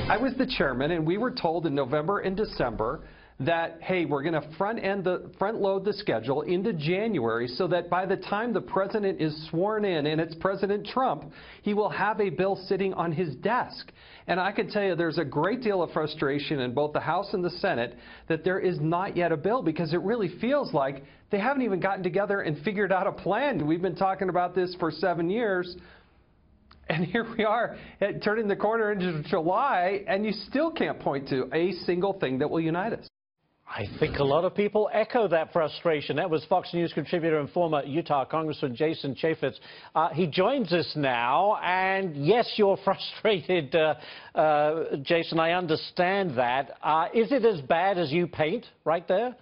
I was the chairman, and we were told in November and December that, hey, we're going to front load the schedule into January so that by the time the president is sworn in, and it's President Trump, he will have a bill sitting on his desk. And I can tell you there's a great deal of frustration in both the House and the Senate that there is not yet a bill, because it really feels like they haven't even gotten together and figured out a plan. We've been talking about this for 7 years. And here we are, turning the corner into July, and you still can't point to a single thing that will unite us. I think a lot of people echo that frustration. That was Fox News contributor and former Utah Congressman Jason Chaffetz. He joins us now, and yes, you're frustrated, Jason. I understand that. Is it as bad as you paint right there?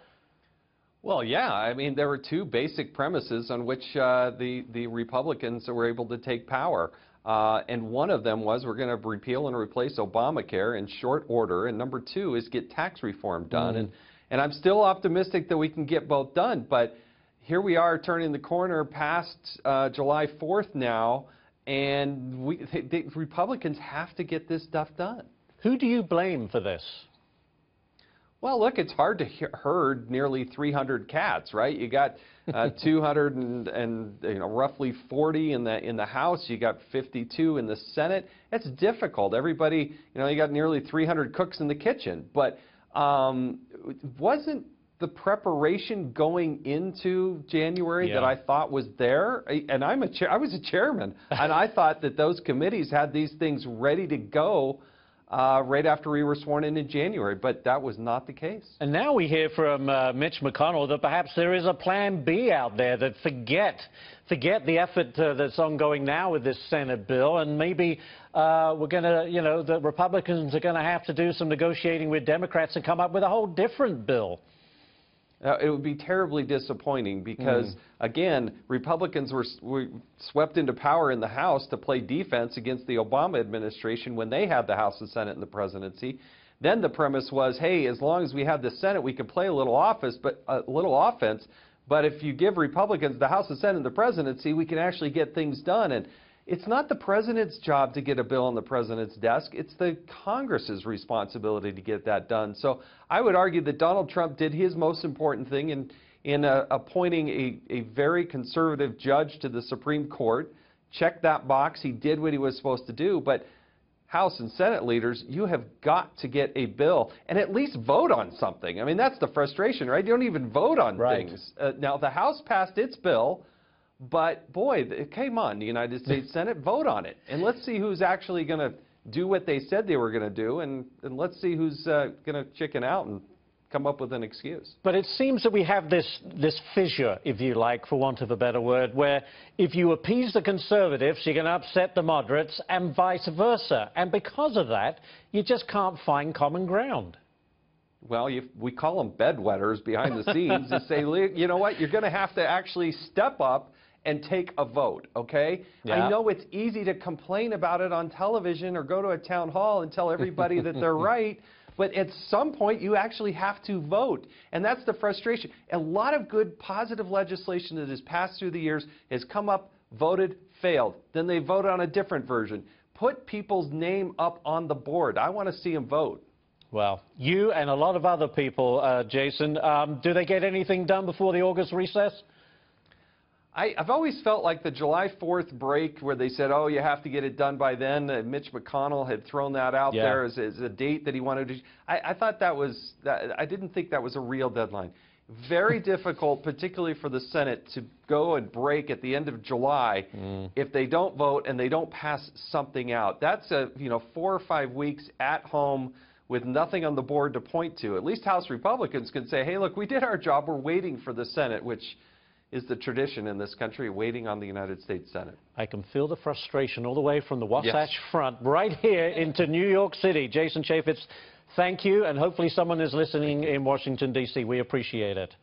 Well, yeah. I mean, there were two basic premises on which the Republicans were able to take power. And one of them was we're going to repeal and replace Obamacare in short order. And number two is get tax reform done. And I'm still optimistic that we can get both done. But here we are turning the corner past July 4th now. And the Republicans have to get this stuff done. Who do you blame for this? Well, look, it's hard to herd nearly 300 cats, right? You got 200 and roughly 40 in the House. You got 52 in the Senate. That's difficult. Everybody, you got nearly 300 cooks in the kitchen. But wasn't the preparation going into January that I thought was there? And I was a chairman, and I thought that those committees had these things ready to go right after we were sworn in January, but that was not the case. And now we hear from Mitch McConnell that perhaps there is a plan B out there, that forget the effort that's ongoing now with this Senate bill, and maybe we're going to, the Republicans are going to have to do some negotiating with Democrats and come up with a whole different bill. It would be terribly disappointing because, again, Republicans were swept into power in the House to play defense against the Obama administration when they had the House, the Senate, and the presidency. Then the premise was, hey, as long as we have the Senate, we can play a little offense. But if you give Republicans the House, the Senate, and the presidency, we can actually get things done. And it's not the president's job to get a bill on the president's desk. It's the Congress's responsibility to get that done. So I would argue that Donald Trump did his most important thing in appointing a very conservative judge to the Supreme Court. Check that box. He did what he was supposed to do. But House and Senate leaders, you have got to get a bill and at least vote on something. I mean, that's the frustration, right? You don't even vote on things. Now, the House passed its bill. But, boy, come on, the United States Senate, vote on it. And let's see who's actually going to do what they said they were going to do. And let's see who's going to chicken out and come up with an excuse. But it seems that we have this fissure, if you like, for want of a better word, where if you appease the conservatives, you're going to upset the moderates and vice versa. And because of that, you just can't find common ground. Well, we call them bedwetters behind the scenes to say, you know what, you're going to have to actually step up and take a vote, okay? I know it's easy to complain about it on television or go to a town hall and tell everybody that they're right, but at some point you actually have to vote, and that's the frustration. A lot of good, positive legislation that has passed through the years has come up, voted, failed. Then they vote on a different version. Put people's name up on the board. I want to see them vote. Well, you and a lot of other people, Jason, do they get anything done before the August recess? I've always felt like the July 4th break where they said, oh, you have to get it done by then. Mitch McConnell had thrown that out there as a date that he wanted to. I thought I didn't think that was a real deadline. Very difficult, particularly for the Senate, to go and break at the end of July if they don't vote and they don't pass something out. That's 4 or 5 weeks at home with nothing on the board to point to. At least House Republicans can say, hey, look, we did our job. We're waiting for the Senate, which is the tradition in this country, waiting on the United States Senate. I can feel the frustration all the way from the Wasatch Front right here into New York City. Jason Chaffetz, thank you, and hopefully someone is listening in Washington, D.C. We appreciate it.